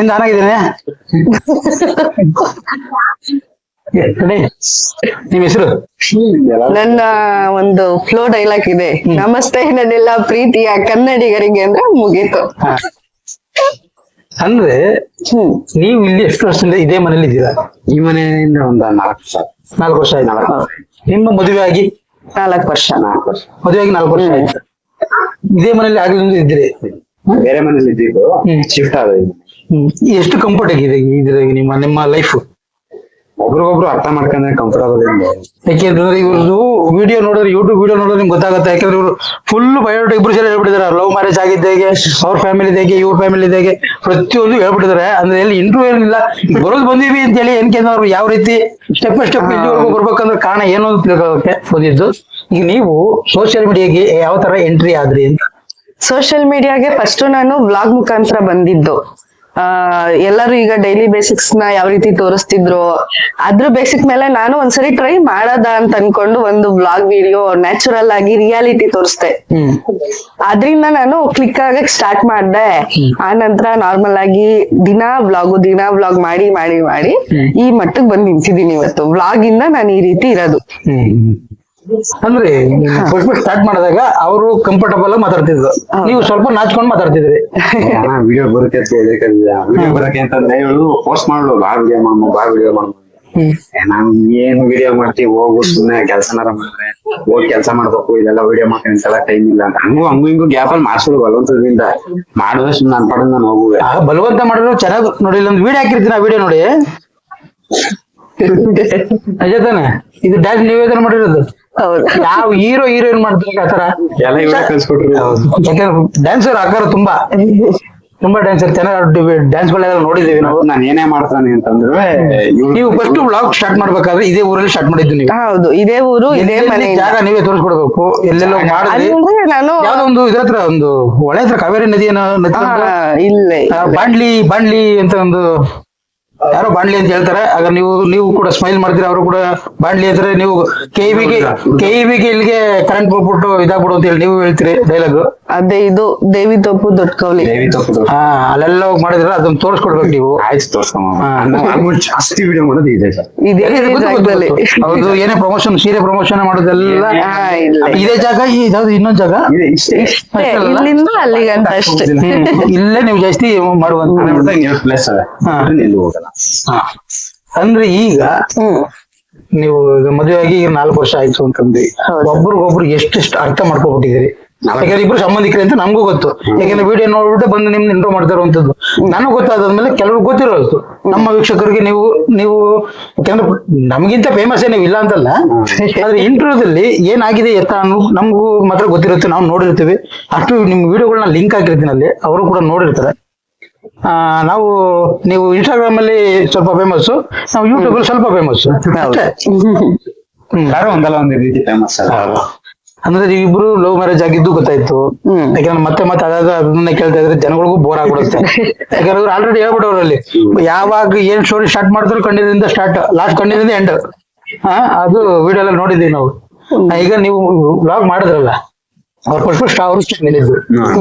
ನಿಂದ ಆನಾಗಿದ್ದೇನೆ. ನಿಮ್ ಹೆಸರು? ನನ್ನ ಒಂದು ಫ್ಲೋ ಡೈಲಾಗ್ ಇದೆ, ನಮಸ್ತೆ ನನ್ನೆಲ್ಲ ಪ್ರೀತಿಯ ಕನ್ನಡಿಗರಿಗೆ ಅಂದ್ರೆ ಮುಗೀತು. ಅಂದ್ರೆ ನೀವು ಇಲ್ಲಿ ಎಷ್ಟು ವರ್ಷದಿಂದ ಇದೇ ಮನೇಲಿ ಇದ್ದೀರಾ? ಈ ಮನೆಯಿಂದ ಒಂದು 4 ವರ್ಷ. 4 ವರ್ಷ ಆಯ್ತು. ನಿಮ್ಮ ಮದುವೆ ಆಗಿ 4 ವರ್ಷ. ಮದುವೆ ಆಗಿ 4 ವರ್ಷ ಆಯ್ತು. ಇದೇ ಮನೇಲಿ ಆಗ್ಲಿಂದ ಇದ್ದೀರಿ? ಬೇರೆ ಮನೇಲಿ ಇದ್ದಿದ್ದು, ಶಿಫ್ಟ್ ಆದ. ಎಷ್ಟು ಕಂಫರ್ಟ್ ಆಗಿದೆ ಇದ್ರಾಗ ನಿಮ್ಮ ಲೈಫ್? ಒಬ್ರಿಗೊಬ್ರು ಅರ್ಥ ಮಾಡ್ಕೊಂಡ್ರೆ ಕಂಫರ್ಟಬಲ್ ಇದೆ. ಯಾಕೆಂದ್ರೆ ಇವ್ರದ್ದು ವಿಡಿಯೋ ನೋಡಿದ್ರೆ, ಯೂಟ್ಯೂಬ್ ವಿಡಿಯೋ ನೋಡಿದ್ರೆ ನಿಮ್ಗೆ ಗೊತ್ತಾಗುತ್ತೆ. ಯಾಕಂದ್ರೆ ಇವರು ಫುಲ್ ಬಯೋಡೇಟಾ ಇಬ್ರು ಸೇರಿ ಹೇಳ್ಬಿಟ್ಟಿದ್ದಾರೆ. ಲವ್ ಮ್ಯಾರೇಜ್ ಆಗಿದ್ದಾಗೆ, ಅವ್ರ ಫ್ಯಾಮಿಲಿ ಹೇಗೆ, ಇವ್ರ ಫ್ಯಾಮಿಲಿ ಹೇಗೆ, ಪ್ರತಿಯೊಂದು ಹೇಳ್ಬಿಟ್ಟಿದ್ದಾರೆ. ಅಂದ್ರೆ ಎಲ್ಲಿ ಇಂಟರ್ವ್ಯೂ ಏನಿಲ್ಲ, ಬರೋದು ಬಂದೀವಿ ಅಂತ ಹೇಳಿ ಏನಕ್ಕೆ ಅವ್ರು ಯಾವ ರೀತಿ ಸ್ಟೆಪ್ ಬೈ ಸ್ಟೆಪ್ ಇಲ್ಲಿವರೆಗೂ ಬರ್ಬೇಕಂದ್ರೆ ಕಾರಣ ಏನು ಅಂತ ತಿಳ್ಕೊಳ್ಳೋಕೆ ಬಂದಿದ್ದು. ಈಗ ನೀವು ಸೋಷಿಯಲ್ ಮೀಡಿಯಾಗೆ ಯಾವ ತರ ಎಂಟ್ರಿ ಆದ್ರಿ ಅಂತ? ಸೋಷಿಯಲ್ ಮೀಡಿಯಾಗೆ ಫಸ್ಟ್ ನಾನು ವ್ಲಾಗ್ ಮುಖಾಂತರ ಬಂದಿದ್ದು. ಎಲ್ಲರೂ ಈಗ ಡೈಲಿ ಬೇಸಿಕ್ಸ್ ನ ಯಾವ ರೀತಿ ತೋರಿಸ್ತಿದ್ರು, ಅದ್ರ ಬೇಸಿಕ್ ಮೇಲೆ ನಾನು ಒಂದ್ಸರಿ ಟ್ರೈ ಮಾಡದ ಅಂತ ಅನ್ಕೊಂಡು ಒಂದು ವ್ಲಾಗ್ ವಿಡಿಯೋ ನ್ಯಾಚುರಲ್ ಆಗಿ ರಿಯಾಲಿಟಿ ತೋರಿಸ್ದೆ. ಅದ್ರಿಂದ ನಾನು ಕ್ಲಿಕ್ ಆಗಕ್ ಸ್ಟಾರ್ಟ್ ಮಾಡ್ದೆ. ಆ ನಂತರ ನಾರ್ಮಲ್ ಆಗಿ ದಿನ ವ್ಲಾಗ್ ಮಾಡಿ ಮಾಡಿ ಮಾಡಿ ಈ ಮಟ್ಟಕ್ಕೆ ಬಂದ್ ನಿಂತಿದ್ದೀನಿ ಇವತ್ತು. ವ್ಲಾಗ್ ಇಂದ ನಾನು ಈ ರೀತಿ ಇರೋದು. ಅಂದ್ರೆ ಸ್ಟಾರ್ಟ್ ಮಾಡಿದಾಗ ಅವರು ಕಂಫರ್ಟಬಲ್ ಆಗಿ ಮಾತಾಡ್ತಿದ್ರು, ನೀವು ಸ್ವಲ್ಪ ನಾಚ್ಕೊಂಡು ಮಾತಾಡ್ತಿದ್ರಿ. ವಿಡಿಯೋ ಬರುತ್ತೆ ವಿಡಿಯೋ ಬರಕ್ಕೆ ಅಂತಂದ್ರೆ ಇವಳು ಪೋಸ್ಟ್ ಮಾಡ್ಲು, ಬಾ ವಿಡಿಯೋ ಮಾಡು. ನಾನ್ ಏನ್ ವಿಡಿಯೋ ಮಾಡ್ತೀವಿ, ಹೋಗು ಸುಮ್ನೆ ಕೆಲ್ಸನಾರ ಮಾಡಿದ್ರೆ ಹೋಗಿ ಕೆಲ್ಸ ಮಾಡ್ಬೇಕು, ಇದೆಲ್ಲ ವಿಡಿಯೋ ಮಾಡ್ಕೊಂಡ್ ಟೈಮ್ ಇಲ್ಲ ಅಂತ ಹಂಗೂ ಹಿಂಗೂ ಗ್ಯಾಪ್ ಅಲ್ಲಿ ಮಾಡ್ಸೋದು ಬಲವಂತದಿಂದ ಮಾಡಿದ್ರೆ ಸುಮ್ನೆ ನನ್ ಪಡೆದ್ ನಾನು ಹೋಗುವೆ. ಬಲವಂತ ಮಾಡಿದ್ರು ಚೆನ್ನಾಗ್ ನೋಡಿ. ಒಂದು ವಿಡಿಯೋ ಹಾಕಿರ್ತೀನಿ, ಆ ವಿಡಿಯೋ ನೋಡಿ. ಅಜಯ ತಾನೆ ಇದು ಡ್ಯಾನ್ಸ್ ನೀವೇ ತಾನೆ ಮಾಡಿರೋದು? ಯಾವ ಹೀರೋ ಹೀರೋಯಿನ್ ಮಾಡ್ತಾರೆ ಆತರ ಎಲ್ಲ ಇವರೇ ಕಲ್ಸ್ಕೊಟ್ರು. ಯಾಕಂದ್ರೆ ಡ್ಯಾನ್ಸರ್ ಆಕಾರ ತುಂಬಾ ಡ್ಯಾನ್ಸರ್ ಚೆನ್ನಾಗಿ ಡ್ಯಾನ್ಸ್ ಗಳೆಲ್ಲ ನೋಡಿದೀವಿ ನಾವು. ನಾನು ಏನೇ ಮಾಡ್ತಾನೆ ಅಂತಂದ್ರೆ, ನೀವು ಫಸ್ಟ್ ವ್ಲಾಗ್ ಸ್ಟಾರ್ಟ್ ಮಾಡ್ಬೇಕಾದ್ರೆ ಇದೇ ಊರಲ್ಲಿ ಸ್ಟಾರ್ಟ್ ಮಾಡಿದ್ದು ನೀವು? ಹೌದು, ಇದೇ ಊರು, ಇದೇ ಮನೆ. ಜಾಗ ನೀವೇ ತೋರಿಸ್ಕೊಡ್ಬೇಕು. ಎಲ್ಲೆಲ್ಲೋ ಮಾಡಿದ್ರಿ. ನಾನು ಯಾವ್ದೋ ಒಂದು ಇದ್ರ ಹತ್ರ, ಒಂದು ಹೊಳೆ ಹತ್ರ, ಕಾವೇರಿ ನದಿಯ ಇಲ್ಲೇ ಬಾಂಡ್ಲಿ ಅಂತ ಒಂದು ಯಾರೋ ಬಾಂಡ್ಲಿ ಅಂತ ಹೇಳ್ತಾರೆ. ಆಗ ನೀವು ಕೂಡ ಸ್ಮೈಲ್ ಮಾಡ್ತೀರಾ, ಅವರು ಕೂಡ ಬಾಂಡ್ಲಿ ಅಂತಾರೆ. ನೀವು ಕೆಇಬಿಗೆ ಇಲ್ಲಿಗೆ ಕರೆಂಟ್ ಹೋಗ್ಬಿಟ್ಟು ಇದಾಗ್ಬಿಡು ಅಂತ ಹೇಳಿ ನೀವು ಹೇಳ್ತೀರಿ ಡೈಲಾಗ್. ಅದೇ ಇದು ದೇವಿ ತೋಪು ದೊಡ್ಡ ಕೌಲಿ. ಅಲ್ಲೆಲ್ಲ ಹೋಗಿ ಮಾಡಿದ್ರೆ ಅದನ್ನ ತೋರಿಸ್ಕೊಡ್ಬೇಕು ನೀವು. ಆಯ್ತು, ಜಾಸ್ತಿ ವಿಡಿಯೋ ಮಾಡೋದು ಇದೆ ಸರ್. ಹೌದು, ಏನೇ ಪ್ರಮೋಷನ್, ಸೀರೆ ಪ್ರಮೋಷನ್ ಮಾಡೋದೆಲ್ಲ ಇದೇ ಜಾಗ. ಇದಾವ್ದು ಇನ್ನೊಂದ್ ಜಾಗ ಇಲ್ಲಿಂದ ಅಲ್ಲಿಗಂತ ಅಷ್ಟೇ. ಇಲ್ಲೇ ನೀವು ಜಾಸ್ತಿ ಮಾಡುವಂತ ಪ್ಲೇಸ್ ಹೋಗಲ್ಲ. ಅಂದ್ರೆ ಈಗ ನೀವು ಮದುವೆ ಆಗಿ 4 ವರ್ಷ ಆಯ್ತು ಅಂತಂದ್ರಿ. ಒಬ್ರಿಗೊಬ್ರು ಎಷ್ಟೆಷ್ಟು ಅರ್ಥ ಮಾಡ್ಕೊಬಿಟ್ಟಿದ್ದೀರಿ? ಯಾಕಂದ್ರೆ ಇಬ್ರು ಸಂಬಂಧಿಕರು ಅಂತ ನಮಗೂ ಗೊತ್ತು. ಯಾಕಂದ್ರೆ ವಿಡಿಯೋ ನೋಡ್ಬಿಟ್ಟು ಬಂದು ನಿಮ್ನ ಇಂಟ್ರೋ ಮಾಡ್ತಾ ಇರುವಂತದ್ದು ನನಗೂ ಗೊತ್ತಾದ್ಮೇಲೆ ಕೆಲವ್ರು ಗೊತ್ತಿರೋದು. ನಮ್ಮ ವೀಕ್ಷಕರಿಗೆ ನೀವು ಯಾಕಂದ್ರೆ ನಮ್ಗಿಂತ ಫೇಮಸ್ ನೀವು ಇಲ್ಲ ಅಂತಲ್ಲ, ಆದ್ರೆ ಇಂಟರ್ವ್ಯೂದಲ್ಲಿ ಏನಾಗಿದೆ ಎತ್ತ ನಮಗೂ ಮಾತ್ರ ಗೊತ್ತಿರುತ್ತೆ. ನಾವು ನೋಡಿರ್ತೀವಿ. ಅಷ್ಟು ನಿಮ್ ವಿಡಿಯೋಗಳನ್ನ ಲಿಂಕ್ ಹಾಕಿರ್ತೀನಿ ಅಲ್ಲಿ, ಅವರು ಕೂಡ ನೋಡಿರ್ತಾರೆ. ನೀವು ಇನ್ಸ್ಟಾಗ್ರಾಮ್ ಅಲ್ಲಿ ಸ್ವಲ್ಪ ಫೇಮಸ್, ನಾವು ಯೂಟ್ಯೂಬ್ ಅಲ್ಲಿ ಸ್ವಲ್ಪ ಫೇಮಸ್. ಒಂದಲ್ಲ ಒಂದು ರೀತಿ ಫೇಮಸ್. ಅಂದ್ರೆ ನೀವಿಬ್ರು ಲವ್ ಮ್ಯಾರೇಜ್ ಆಗಿದ್ದು ಗೊತ್ತಾಯ್ತು. ಯಾಕಂದ್ರೆ ಮತ್ತೆ ಅದನ್ನೇ ಕೇಳ್ತಾ ಇದ್ರೆ ಜನಗಳಿಗೂ ಬೋರ್ ಆಗ್ಬಿಡುತ್ತೆ. ಯಾಕಂದ್ರೆ ಅವ್ರು ಆಲ್ರೆಡಿ ಹೇಳ್ಬಿಟ್ಟವ್ರಲ್ಲಿ ಯಾವಾಗ ಏನ್ ಸ್ಟೋರಿ ಸ್ಟಾರ್ಟ್ ಮಾಡಿದ್ರು ಕಣ್ಣೀರಿಂದ ಸ್ಟಾರ್ಟ್, ಲಾಸ್ಟ್ ಕಣ್ಣೀರಿಂದ ಎಂಡ್. ಅದು ವಿಡಿಯೋ ಎಲ್ಲ ನೋಡಿದೀವಿ ನಾವು. ಈಗ ನೀವು ವ್ಲಾಗ್ ಮಾಡಿದ್ರಲ್ಲ, ಅವ್ರ ಫಸ್ಟ್ ಅವ್ರು ಹೇಳಿದ್ದು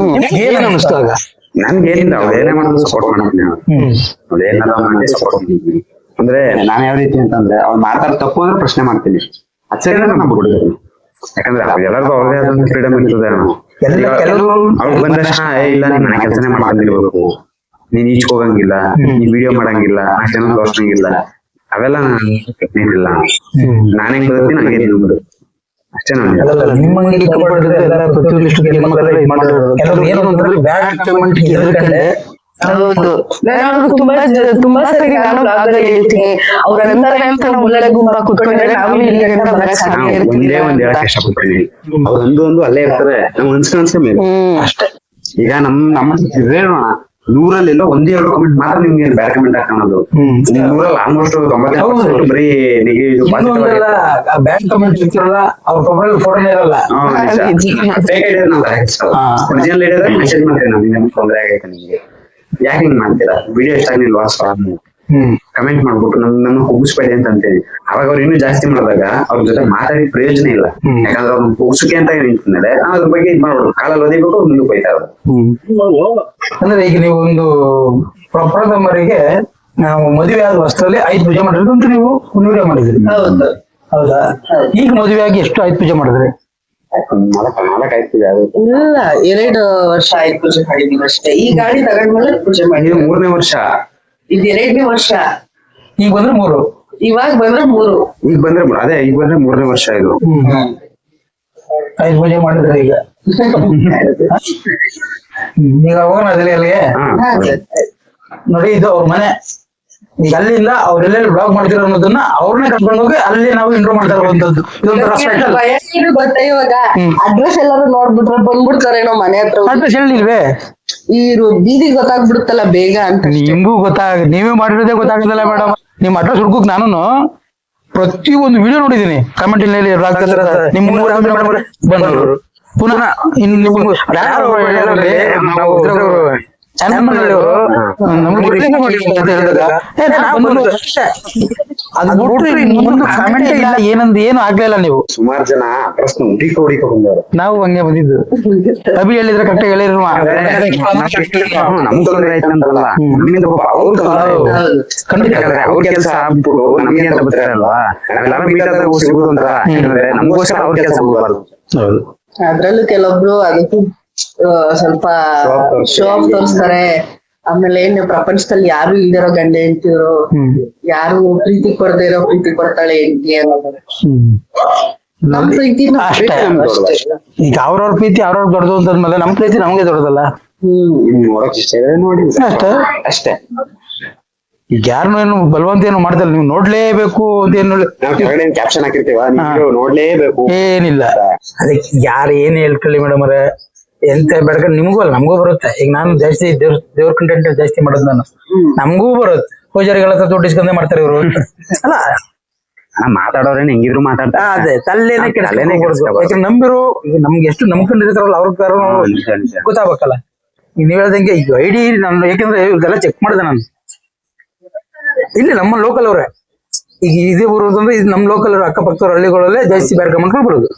ಏನ್ ಅನಿಸ್ತು ಆಗ? ನನ್ಗೇನಿಲ್ಲ, ಅವ್ರು ಏನೇ ಮಾಡಿದ್ರು ಸಪೋರ್ಟ್ ಮಾಡ್ತೀನಿ. ಅವ್ರು ಏನಾರ ಸಪೋರ್ಟ್ ಮಾಡ್ತೀನಿ. ಅಂದ್ರೆ ನಾನ್ ಯಾವ ರೀತಿ ಅಂತಂದ್ರೆ, ಅವ್ರು ಮಾತಾಡ ತಪ್ಪು ಅಂದ್ರೆ ಪ್ರಶ್ನೆ ಮಾಡ್ತೀನಿ. ಅಚ್ಚರಿ ನಾನು ಬಿಡ್ತೀನಿ. ಯಾಕಂದ್ರೆ ಎಲ್ಲರಿಗೂ ಅವ್ರದೇ ಆದಂತ ಫ್ರೀಡಮ್ ಇರ್ತದೆ. ಅವ್ರಿಗೆ ಬಂದ ತಕ್ಷಣ ಇಲ್ಲ ನೀನ್ ಮನೆ ಕೆಲಸನೇ ಮಾಡ್ಕೊಂಡಿರ್ಬೇಕು, ನೀನ್ ಈಚ್ ಹೋಗಂಗಿಲ್ಲ, ನೀನ್ ವಿಡಿಯೋ ಮಾಡಂಗಿಲ್ಲ, ಅಷ್ಟೇನೋ ತೋರ್ಸಂಗಿಲ್ಲ, ಅವೆಲ್ಲ ಏನಿಲ್ಲ. ನಾನ್ ಹೆಂಗ್ ಬದುಕ್ತೀನಿ ನಂಗೆ ನಿಲ್ಬೋದು ಅಷ್ಟೇ. ಹೌದು, ನಾನು ತುಂಬಾ ಸರಿ ನಾನು ಹೇಳ್ತೀನಿ, ಅವ್ರ ಗುಂಪ ಕುತ್ಕೊಂಡ್ರೆ ಒಂದೇ ಒಂದ್ ಹೇಳಕ್ ಇಷ್ಟಪಡ್ತೀನಿ. ಅವ್ರೊಂದು ಅಲ್ಲೇ ಇರ್ತಾರೆ, ನಮ್ ಅನ್ಸ್ಕೊಂಡ್ ಅಷ್ಟೇ. ಈಗ ನಮ್ಮ ಇರೋಣ 100ರಲ್ಲೆಲ್ಲೋ 1-2 ಕಮೆಂಟ್ ಮಾತ್ರ ನಿಮ್ಗೆ ಬ್ಯಾಡ್ ಕಮೆಂಟ್ ಹಾಕೋದು. 100ರಲ್ಲಿ ಆಲ್ಮೋಸ್ಟ್ 90% ಬರೀ ಬ್ಯಾಡ್ ಕಮೆಂಟ್ ಇರ್ತಾರಲ್ಲ, ಅವ್ರ ಪ್ರೊಫೈಲ್ ಫೋಟೋನೇ ಇರಲ್ಲ. ಒರಿಜಿನಲ್ ಐಡಿಯಾದಾಗ ಮೆಸೇಜ್ ಮಾಡ್ತೀನಿ, ನಮ್ಗೆ ತೊಂದರೆ ಆಗೈತೆ ನಿಮ್ಗೆ, ಯಾಕೆ ಹಿಂಗ್ ಮಾಡ್ತೀರಾ, ವಿಡಿಯೋ ಎಷ್ಟ ಆಗಿಲ್ವಾ ಕಮೆಂಟ್ ಮಾಡ್ಬಿಟ್ಟು ನನ್ನ ಕುಗ್ಗಿಸ್ಬೇಡಿ ಅಂತ ಅಂತೇಳಿ. ಅವಾಗ ಅವ್ರು ಇನ್ನೂ ಜಾಸ್ತಿ ಮಾಡಿದಾಗ ಅವ್ರ ಜೊತೆ ಮಾತಾಡಿ ಪ್ರಯೋಜನ ಇಲ್ಲ. ಯಾಕಂದ್ರೆ ಅವ್ರನ್ನ ಕುಗ್ಸಕ್ಕೆ ಅಂತ ನಿಂತಿದ್ದಾರೆ, ಅದ್ರ ಬಗ್ಗೆ ಇದ್ ಮಾಡ್ಬಿಡು, ಕಾಲಲ್ಲಿ ಓದಿಬಿಟ್ಟು ಮುಂದಕ್ಕೆ ಹೋಯ್ತಾ ಇರೋದು. ಅಂದ್ರೆ ಈಗ ನೀವು ಒಂದು ಪ್ರಪ್ರಥಮರಿಗೆ ನಾವು ಮದುವೆ ಆದ ವರ್ಷದಲ್ಲಿ 5 ಪೂಜೆ ಮಾಡಿರೋದು ಅಂತ ನೀವು ಒಂದು ವಿಡಿಯೋ ಮಾಡಿದ್ರಿ. ಹೌದಾ? ಈಗ ಮದುವೆ ಆಗಿ ಎಷ್ಟು 5 ಪೂಜೆ ಮಾಡಿದ್ರಿ? 4-5 ಇಲ್ಲ 2 ವರ್ಷ ಆಯ್ತು ಪೂಜೆ ಮಾಡಿದೀವಿ ಅಷ್ಟೇ. ಈ ಗಾಡಿ ತಗೊಂಡ್ಮೇಲೆ ಪೂಜೆ ಇದು ಮಾಡಿದ್ವಿ. 3ನೇ ವರ್ಷ. ಇದು 2ನೇ ವರ್ಷ. ಈಗ ಬಂದ್ರೆ 3. ಇವಾಗ ಬಂದ್ರೆ 3. ಈಗ ಬಂದ್ರೆ 3ನೇ ವರ್ಷ ಇದು. 5 ಪೂಜೆ ಮಾಡಿದ್ರೆ ಈಗ. ಈಗ ಹೋಗೋಣ ಅಲ್ಲಿಗೆ. ನೋಡಿ, ಇದು ಅವ್ರ ಮನೆ. ಈಗ ಅಲ್ಲಿಂದ ಅವ್ರೆಲ್ಲೆಲ್ಲಿ ಬ್ಲಾಗ್ ಮಾಡ್ತಿರೋ ಅನ್ನೋದನ್ನ ಅವ್ರನ್ನೇ ಕರ್ಕೊಂಡು ಹೋಗಿ ಅಲ್ಲಿ ನಾವು ಇಂಟ್ರೋ ಮಾಡ್ತಾ ಇರುವಂತದ್ದು. ಇದೊಂಥರ ಸ್ಪೆಷಲ್. ಗೊತ್ತಾ ಇವಾಗ ಅಡ್ರೆಸ್ ಎಲ್ಲಾರು ನೋಡ್ಬಿಟ್ರೆ ಬಂದ್ಬಿಡ್ತಾರೇನೋ ಮನೆ ಹತ್ರ. ಅಡ್ರೆಸ್ ಹೇಳಿಲ್ವೇ? ಈ ಬೀದಿ ಗೊತ್ತಾಗ್ಬಿಡುತ್ತಲ್ಲ ಬೇಗ ಅಂತ. ನಿಮ್ಗೂ ನೀವೇ ಮಾಡಿರೋದೇ ಗೊತ್ತಾಗೋದಿಲ್ಲ ಮೇಡಮ್. ನಿಮ್ ಅಡ್ರೆಸ್ ಹುಡ್ಕೋಕ್ ನಾನು ಪ್ರತಿಯೊಂದು ವಿಡಿಯೋ ನೋಡಿದೀನಿ. ಕಮೆಂಟ್ ಇಲ್ಲಿ ನಿಮ್ಮ ಬಂದವರು ಪುನಃ ಏನು ಆಗ್ಲಿಲ್ಲ. ನೀವು ಸುಮಾರು ಜನ ಹುಡುಕ ಬಂದವರು. ನಾವು ಹಂಗೆ ಬಂದಿದ್ದು. ಅಭಿ ಹೇಳಿದ್ರೆ ಕರೆಕ್ಟ್ ಹೇಳಿರುವ ನಮ್ ತೊಂದ್ರೆ ಆಯ್ತಂತಲ್ಲ, ನಮ್ಮಿಂದ ಅವ್ರ ಕೆಲಸ ಆಗ್ಬಿಟ್ಟು ನಮ್ಗೆ ಅಂತ ಬರ್ತಾರಲ್ವಾ, ನಾವೆಲ್ಲಾರು ಮೀಟ್ ಸಿಗುದು ಅಂತ. ನಮ್ಗೋಸ್ಕರ ಅವ್ರ ಕೆಲಸ ಹೋಗ್ಬಾರ್ದು. ಅದ್ರಲ್ಲೂ ಕೆಲವೊಬ್ರು ಅದಕ್ಕೂ ಸ್ವಲ್ಪ ಶೋ ಆಫ್ ತೋರಿಸ್ತಾರೆ. ಆಮೇಲೆ ಏನ್ ಪ್ರಪಂಚದಲ್ಲಿ ಯಾರು ಇಲ್ದಿರೋ ಗಂಡ ಹೆಂಡ್ತಿರು, ಯಾರು ಪ್ರೀತಿ ಕೊಡದೇ ಇರೋ ಪ್ರೀತಿ ಕೊಡ್ತಾಳೆ ಹೆಂಡ್ತಿ ಅನ್ನೋದು. ನಮ್ ಪ್ರೀತಿ ಈಗ ಅವ್ರವ್ರ ಪ್ರೀತಿ ಅವ್ರವ್ರ ದೊಡ್ಡದು ಅಂತಂದ್ಮೇಲೆ ನಮ್ ಪ್ರೀತಿ ನಮ್ಗೆ ದೊಡ್ಡದಲ್ಲ. ನೋಡಿ ಅಷ್ಟೇ ಅಷ್ಟೇ. ಈಗ ಯಾರನ್ನು ಏನು ಬಲವಂತ ಏನು ಮಾಡ್ತಾರೆ, ನೀವು ನೋಡ್ಲೇಬೇಕು ಅಂತ ಏನು ಕ್ಯಾಪ್ಷನ್ ಹಾಕಿರ್ತೀವ, ನೋಡ್ಲೇಬೇಕು ಏನಿಲ್ಲ. ಅದಕ್ಕೆ ಯಾರು ಏನ್ ಹೇಳ್ಕೊಳ್ಳಿ ಮೇಡಮ್ ಅವ್ರೆ, ಎಂತ ಬೆಳಕ ನಿಮ್ಗೂ ಅಲ್ಲ ನಮಗೂ ಬರುತ್ತೆ. ಈಗ ನಾನು ಜಾಸ್ತಿ ದೇವ್ರ ಕಂಟೆಂಟ್ ಜಾಸ್ತಿ ಮಾಡೋದು ನಾನು, ನಮಗೂ ಬರುತ್ತೆ. ಪೂಜಾರಿಗಳ ಹತ್ರ ದುಡ್ಡು ಇಸ್ಕೊಂಡೇ ಮಾಡ್ತಾರೆ ಇವರು ಅಲ್ಲ. ಮಾತಾಡೋರೇನು ಹೆಂಗಿದ್ರು ಮಾತಾಡ್ತಾರೆ. ಅದೇ ತಲ್ಲೇನೆ ಕೆಡ್ಸ್ಕೊಬಾರ್ದು. ನಂಬಿರು ನಮ್ಗೆ ಎಷ್ಟು ನಂಬ್ಕೊಂಡಿರ್ತಾರಲ್ಲ ಅವ್ರ ಗೊತ್ತಾಗಬೇಕಲ್ಲ. ಈಗ ನೀವ್ ಹೇಳ್ದಂಗೆ ಈಗ ಐಡಿ ನಾನು ಯಾಕಂದ್ರೆ ಇವ್ರದೆಲ್ಲ ಚೆಕ್ ಮಾಡಿದೆ ನಾನು. ಇಲ್ಲಿ ನಮ್ಮ ಲೋಕಲ್ ಅವ್ರೆ ಈಗ ಇದೇ ಬರೋದು ಅಂದ್ರೆ ಇದು ನಮ್ಮ ಲೋಕಲ್ ಅಕ್ಕಪಕ್ಕದವ್ರ ಹಳ್ಳಿಗಳಲ್ಲೇ ಜಾಸ್ತಿ ಬೇರೆ ಮಾಡ್ಕೊಂಡು ಬರೋದು.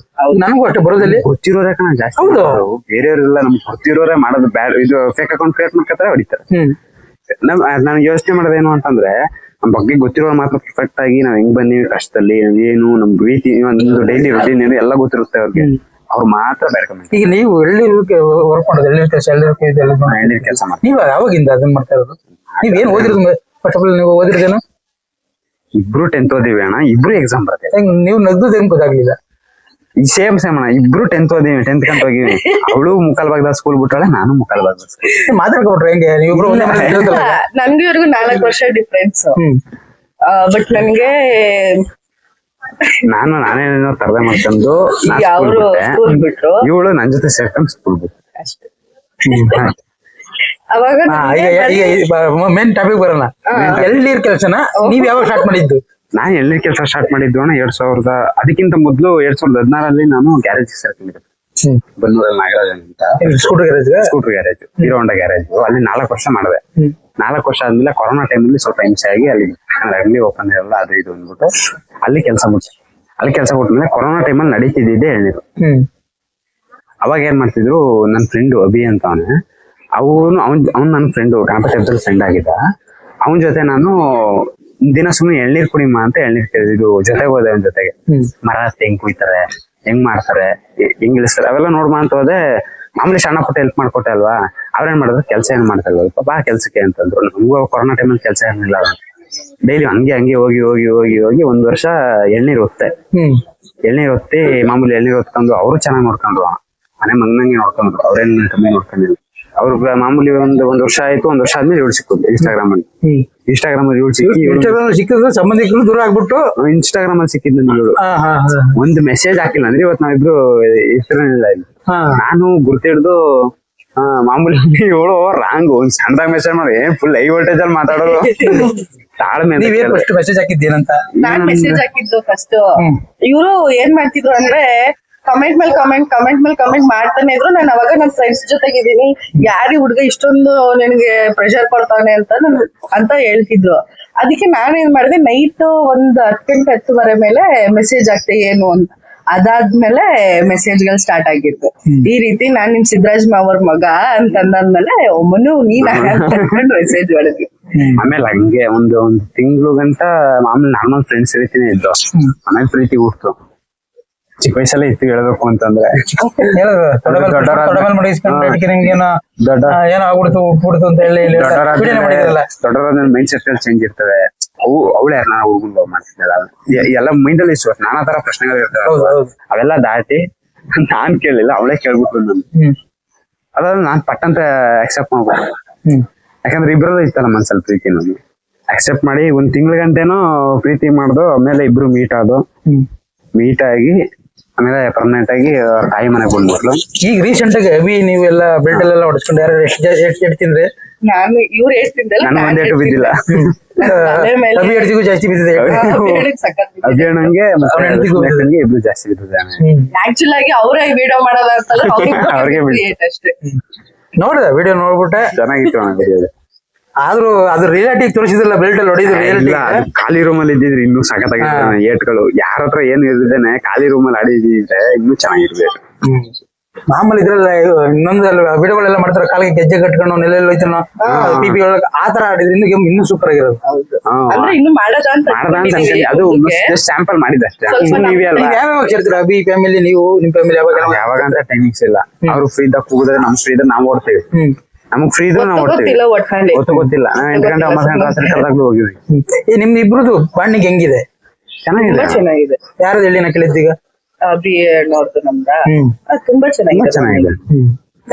ನನಗೂ ಅಷ್ಟೇ ಬರೋದಲ್ಲಿ ಗೊತ್ತಿರೋರೇ ಕಣ ಜಾಸ್ತಿ. ಹೌದು, ಬೇರೆಯವರೆಲ್ಲ ನಮ್ಗೆ ಗೊತ್ತಿರೋರೇ ಮಾಡೋದು. ಇದು ಫೇಕ್ ಅಕೌಂಟ್ ಕ್ರಿಯೇಟ್ ಮಾಡ್ಕೊತಾರೆ, ಹೊಡಿತಾರೆ. ನಾನು ಯೋಚನೆ ಮಾಡೋದೇನು ಅಂತಂದ್ರೆ, ನಮ್ ಬಗ್ಗೆ ಗೊತ್ತಿರೋರು ಮಾತ್ರ ಪರ್ಫೆಕ್ಟ್ ಆಗಿ ನಾವ್ ಹೆಂಗ್ ಬಂದಿವಿ ಕಷ್ಟದಲ್ಲಿ ಏನು ನಮ್ ರೀತಿ ಒಂದು ಡೈಲಿ ರೊಟೀನ್ ಏನು ಎಲ್ಲ ಗೊತ್ತಿರುತ್ತೆ ಅವ್ರಿಗೆ. ಅವ್ರು ಮಾತ್ರ ಬೇರೆ ಕಮೆಂಟ್. ಈಗ ನೀವು ವರ್ಕ್ ಮಾಡೋದು ಎಳ್ನೀರ್ ಕೆಲಸ ಮಾಡಿ ನೀವು ಯಾವಾಗಿಂದ ಅದನ್ನ ಮಾಡ್ತಾ ಇರೋದು? ನೀವೇನ್ ಓದಿರೋದು? ಫಸ್ಟ್ ಆಫ್ ಆಲ್ ನೀವು ಓದಿರೋದೇನು? ಇಬ್ರು 10th ಓದಿವಿ ಅಣ್ಣ, ಇಬ್ರು ಎಕ್ಸಾಮ್ ಬರುತ್ತೆ. ನೀವು ನಗ್ದು ಏನ್ ಗೊತ್ತಾಗ್ಲಿಲ್ಲ? ಸೇಮ್ ಅಣ್ಣ, ಇಬ್ರು 10th ಓದಿವಿ, 10th ಕಂತ ಹೋಗಿವಿ. ಅವಳು ಮುಕ್ಕಾಲ್ ಭಾಗದ ಸ್ಕೂಲ್ ಬಿಟ್ಟಾಳೆ, ನಾನು ಮುಕ್ಕಾಲ್ ಭಾಗದ ಸ್ಕೂಲ್. ಮಾತಾಡ್ಕೊಟ್ರೆ ಹೆಂಗೆ ನೀವಿಬ್ರು? ನನ್ಗೂ ಇವ್ರಿಗೂ 4 ವರ್ಷ ಡಿಫ್ರೆನ್ಸ್. ಬಟ್ ನನ್ಗೆ ನಾನೇನೋ ತರದೆ ಮಾಡ್ಕೊಂಡು ಬಿಟ್ರು, ಇವಳು ನನ್ ಜೊತೆ ಸೇರ್ಕೊಂಡು ಸ್ಕೂಲ್ ಬಿಟ್ಟು ಅಷ್ಟೇ. ಅವಾಗ ಮೇನ್ ಟಾಪಿಕ್ ಬರೋಣ. ಎಳ್ನೀರ್ ಕೆಲಸನ ನೀವ್ ಯಾವಾಗ ಸ್ಟಾರ್ಟ್ ಮಾಡಿದ್ದು? ನಾನ್ ಎಳ್ನೀರ್ ಕೆಲಸ ಸ್ಟಾರ್ಟ್ ಮಾಡಿದ್ದು ಅಣ್ಣ 2000. ಅದಕ್ಕಿಂತ ಮೊದ್ಲು 2016 ನಾನು ಗ್ಯಾರೇಜ್ ಸೇರ್ಕೊಂಡಿದ್ದೆ, ಬನ್ನೂರಲ್ಲಿ ನಾಗರಾಜ್ ಅಂತ. ಸ್ಕೂಟರ್ ಗ್ಯಾರೇಜ್, ಹೀರೋ ಹೋಂಡಾ ಗ್ಯಾರೇಜ್. ಅಲ್ಲಿ 4 ವರ್ಷ ಮಾಡಿದೆ. 4 ವರ್ಷ ಆದ್ಮೇಲೆ ಕೊರೋನಾ ಟೈಮಲ್ಲಿ ಸ್ವಲ್ಪ ಹಿಂಸೆ ಆಗಿ ಅಲ್ಲಿ ಅಂಗಡಿ ಓಪನ್ ಇರಲ್ಲ ಅದು ಇದು ಅಂದ್ಬಿಟ್ಟು ಅಲ್ಲಿ ಕೆಲಸ ಬಿಟ್ಮೇಲೆ ಕೊರೋನಾ ಟೈಮಲ್ಲಿ ನಡೀತಿದ್ದೆ ಎಳ್ನೀರು. ಅವಾಗ ಏನ್ ಮಾಡ್ತಿದ್ರು, ನನ್ನ ಫ್ರೆಂಡ್ ಅಭಿ ಅಂತ ಅವ್ನು ನನ್ನ ಫ್ರೆಂಡ್ ಗಣಪತಿ ಹಬ್ಬದಲ್ಲಿ ಫ್ರೆಂಡ್ ಆಗಿದ್ದ. ಅವನ ಜೊತೆ ನಾನು ದಿನ ಸುಮ್ಮನೆ ಎಳ್ನೀರ್ ಕುಡಿಮ ಅಂತ ಎಳ್ನೀರ್ ಇದು ಜೊತೆಗೆ ಹೋದೆ. ಅವನ ಜೊತೆಗೆ ಮರ ಹೆಂಗ್ ಕುಯ್ತಾರೆ, ಹೆಂಗ್ ಮಾಡ್ತಾರೆ, ಹೆಂಗ್ ಇಳಿಸ್ತಾರೆ ಅವೆಲ್ಲ ನೋಡ್ಮ ಅಂತ ಹೋದೆ. ಮಾಮೂಲಿ ಸಣ್ಣ ಪುಟ್ಟ ಹೆಲ್ಪ್ ಮಾಡ್ಕೊಟ್ಟೆ ಅಲ್ವಾ. ಅವ್ರೇನ್ ಮಾಡಿದ್ರು, ಕೆಲಸ ಏನ್ ಮಾಡ್ತಾ ಇಲ್ಲ ಬಾ ಕೆಲ್ಸಕ್ಕೆ ಅಂತಂದ್ರು. ನಮಗೂ ಕೊರೋನಾ ಟೈಮಲ್ಲಿ ಕೆಲಸ ಏನಿಲ್ಲ. ಡೈಲಿ ಹಂಗೆ ಹೋಗಿ 1 ವರ್ಷ ಎಳ್ನೀರ್ ಹೊತ್ತೆ. ಮಾಮೂಲಿ ಎಳ್ನೀರ್ ಹೊತ್ಕೊಂಡು ಅವರು ಚೆನ್ನಾಗಿ ನೋಡ್ಕೊಂಡ್ರು, ಮನೆ ಮಗನಂಗೆ ನೋಡ್ಕೊಂಡ್ರು. ಅವ್ರೇನ್ ಕಮ್ಮಿ ನೋಡ್ಕೊಂಡಿದ್ರು. ಅವ್ರಿಗೆ ಮಾಮೂಲಿ ಒಂದ್ ವರ್ಷ ಆಯ್ತು. 1 ವರ್ಷ ಆದ್ಮೇಲೆ ಇವಳು ಸಿಕ್ಕಿದ್ದು ಇನ್ಸ್ಟಾಗ್ರಾಮ್ ಅಲ್ಲಿ ಇವಳು ಸಿಕ್ಕಿದ್ರೆ ಸಂಬಂಧಿಕರು ದೂರ ಆಗ್ಬಿಟ್ಟು ಇನ್ಸ್ಟಾಗ್ರಾಮ್ ಅಲ್ಲಿ ಸಿಕ್ಕಿದ್ದು ಇವಳು. ಒಂದು ಮೆಸೇಜ್ ಹಾಕಿಲ್ಲ ಅಂದ್ರೆ ಇವತ್ತು ನಾವಿಬ್ರು ಹೆಸರಿಲ್ಲ. ನಾನು ಗುರ್ತಿಡ್ದು ಮಾಮೂಲಿ ಇವಳು ರಾಂಗ್ ಒಂದ್ ಸಣ್ಣದಾಗ ಮೆಸೇಜ್ ಮಾಡಿ ಫುಲ್ ಹೈ ವೋಲ್ಟೇಜ್ ಅಲ್ಲಿ ಮಾತಾಡೋದು. ತಾಳ್ಮೆ. ಫಸ್ಟ್ ಮೆಸೇಜ್ ಹಾಕಿದ್ದೇನಂತ? ನಾನ್ ಮೆಸೇಜ್ ಹಾಕಿದ್ದು ಫಸ್ಟ್. ಇವರು ಏನ್ ಮಾಡ್ತಿದ್ರು ಅಂದ್ರೆ ಕಮೆಂಟ್ ಮೇಲೆ ಕಮೆಂಟ್ ಮಾಡ್ತಾನೆ ಇದ್ರು. ನಾನು ಅವಾಗ ನನ್ನ ಫ್ರೆಂಡ್ಸ್ ಜೊತೆಗಿದ್ದೀನಿ, ಯಾರಿ ಹುಡ್ಗ ಇಷ್ಟೊಂದು ನಿನ್ಗೆ ಪ್ರೆಷರ್ ಕೊಡ್ತಾನೆ ಅಂತ ಹೇಳ್ತಿದ್ರು. ಅದಕ್ಕೆ ನಾನೇನ್ ಮಾಡಿದೆ, ನೈಟ್ 10 ಗಂಟೆ 10:30 ಮೇಲೆ ಮೆಸೇಜ್ ಆಗ್ತೆ ಏನು ಅಂತ. ಅದಾದ್ಮೇಲೆ ಮೆಸೇಜ್ ಗಳು ಸ್ಟಾರ್ಟ್ ಆಗಿತ್ತು. ಈ ರೀತಿ ನಾನ್ ನಿಮ್ ಸಿದ್ದರಾಜ್ ಮಾವರ್ ಮಗ ಅಂತಂದಾದ್ಮೇಲೆ ಒಮ್ಮನು ನೀನ್ ಮೆಸೇಜ್ ಮಾಡಿದ್ವಿ. ಆಮೇಲೆ ಹಂಗೆ ಒಂದು ತಿಂಗಳು ಗಂಟ ಮಾಮೂಲಿ ನಾರ್ಮಲ್ ಫ್ರೆಂಡ್ಸ್ ರೀತಿನೇ ಇದ್ದು. ಆಮೇಲೆ ಪ್ರೀತಿ ಹುಡ್ತು. ಚಿಕ್ಕ ವಯಸ್ಸಲ್ಲೇ ಇತ್ತು ಹೇಳ್ಬೇಕು ಅಂತಂದ್ರೆ ಏನೋ ಆಗ್ಬಿಡ್ತು ಉಟ್ಬಿಡ್ತು ಅಂತ ಹೇಳಿ ದೊಡ್ಡವರಾದ ಮೈಂಡ್ ಸೆಟ್ ಚೇಂಜ್ ಇರ್ತವೆ. ಅವಳು ಯಾರು ನಾನು ಹುಡುಗನ್ ಲವ್ ಮಾಡ್ತಿದ್ದಲ್ಲ ಎಲ್ಲ ಮೈಂಡ್ ಅಲ್ಲಿ ಇಷ್ಟು ನಾನಾ ತರ ಪ್ರಶ್ನೆಗಳು ಇರ್ತವೆ. ಅವೆಲ್ಲ ದಾಟಿ ನಾನ್ ಕೇಳಿಲ್ಲ, ಅವಳೇ ಕೇಳ್ಬಿಟ್ರು ನನ್. ಅದಾದ್ರೆ ನಾನ್ ಪಟ್ಟಂತ ಅಕ್ಸೆಪ್ಟ್ ಮಾಡ್ಬೋದು. ಯಾಕಂದ್ರೆ ಇಬ್ಬರಲ್ಲೂ ಇತ್ತಲ್ಲ ಮನ್ಸಲ್ಲಿ ಪ್ರೀತಿ ನಾನು ಅಕ್ಸೆಪ್ಟ್ ಮಾಡಿ ಒಂದ್ ತಿಂಗಳ ಗಂಟೆನೂ ಪ್ರೀತಿ ಮಾಡ್ದು. ಆಮೇಲೆ ಇಬ್ರು ಮೀಟ್ ಆಗಿ ಆಮೇಲೆ ಪರ್ಮನೆಂಟ್ ಆಗಿ ತಾಯಿ ಮನೆಗೆ ಬಂದ್ಬಿಟ್ಲು. ಈಗ ರೀಸೆಂಟ್ ಆಗಿ ಅಭಿ ನೀವೆಲ್ಲ ಬೆಲ್ಟ್ ಎಲ್ಲ ಹೊಡಿಸ್ಕೊಂಡು ಯಾರು ಎಷ್ಟು ತಿಂದ್ರೆ ನಾನು ಇವ್ರು ಹೇಳ್ತಿದ್ದಲ್ಲ ನಾನು ಒಂದೇಟು ಬಿದ್ದಿಲ್ಲ. ಅಭಿ ಹೆಡ್ತಿಗೂ ಜಾಸ್ತಿ ಬಿದ್ದಿದೆ. ಅಭಿಯಣ್ಣಂಗೆ ಇಬ್ರು ಜಾಸ್ತಿ ಬಿದ್ದಿದ್ದಾನೆ. ಆಕ್ಚುಲ್ ಆಗಿ ಅವರೇ ವಿಡಿಯೋ ಮಾಡೋದಂತಲ್ಲ ಅವ್ರಿಗೆ ಅಷ್ಟೇ. ನೋಡಿದ ವಿಡಿಯೋ ನೋಡ್ಬಿಟ್ಟೆ ಚೆನ್ನಾಗಿತ್ತು. ಆದ್ರೂ ಅದು ರಿಯಾಲಿಟಿ ತೋರಿಸಿದ್ರಲ್ಲ ಬೆಲ್ಟ್ ಅಲ್ಲಿ ಹೊಡಿದ್ರು ರಿಯಾಲಿಟಿ. ಖಾಲಿ ರೂಮ್ ಅಲ್ಲಿ ಇದ್ದಿದ್ರೆ ಇನ್ನೂ ಸಖತ್ತಾಗಿರ್ತಾನೆ. ಏಟ್ಗಳು ಯಾರ ಹತ್ರ ಏನು ಇರ್ದೇನೆ ಖಾಲಿ ರೂಮ್ ಅಲ್ಲಿ ಆಡಿದ್ರೆ ಇನ್ನೂ ಚೆನ್ನಾಗಿರ್ಬೇಕು. ಮಾಮೂಲಿ ಇದ್ರಲ್ಲ ಇನ್ನೊಂದು ವಿಡಿಯೋಗಳೆಲ್ಲ ಮಾಡ್ತಾರೆ, ಕಾಲಿಗೆ ಗೆಜ್ಜೆ ಕಟ್ಕೊಂಡು ನೆಲೆಯಲ್ಲಿ ಹೋಯ್ತಾನೋ ಪಿಪಿ ಆತರ ಆಡಿದ್ರೆ ಇನ್ನೂ ಸೂಪರ್ ಆಗಿರೋದು. ಅದು ಸ್ಯಾಂಪಲ್ ಮಾಡಿದ ಅಷ್ಟೇ. ಯಾವಾಗ ಸೇರ್ತೀರ ಅಭಿ ಫ್ಯಾಮಿಲಿ? ನೀವು ನಿಮ್ ಫ್ಯಾಮಿಲಿ ಯಾವಾಗ ಅಂತ ಟೈಮಿಂಗ್ಸ್ ಇಲ್ಲ. ಅವ್ರು ಫ್ರೀ ಇದ್ದಾಗ ಕೂಗಿದ್ರೆ ನಮ್ ಫ್ರೀ ಇದ್ರೆ ನಾವು ಓಡ್ತೇವೆ. ನಮಗ್ ಫ್ರೀ ಇದ್ರೆ ನಾವು ಓಡ್ತೀವಿ. ಗೊತ್ತಿಲ್ಲ 8 ಗಂಟೆ 9 ಗಂಟೆ ರಾತ್ರಿ ಕರೆದಾಗ್ಲೂ ಹೋಗಿದ್ವಿ. ನಿಮ್ದು ಇಬ್ರದ್ದು ಬಾಂಡಿಂಗ್ ಹೆಂಗಿದೆ? ಚೆನ್ನಾಗಿದೆ. ಯಾರದ್ದು ಎಳ್ಳಿನ ಕೇಳಿದ್ದೀಗ? ಅಭಿ ನೋಡ್ದು ನಮ್ದ ತುಂಬಾ ಚೆನ್ನಾಗಿದೆ.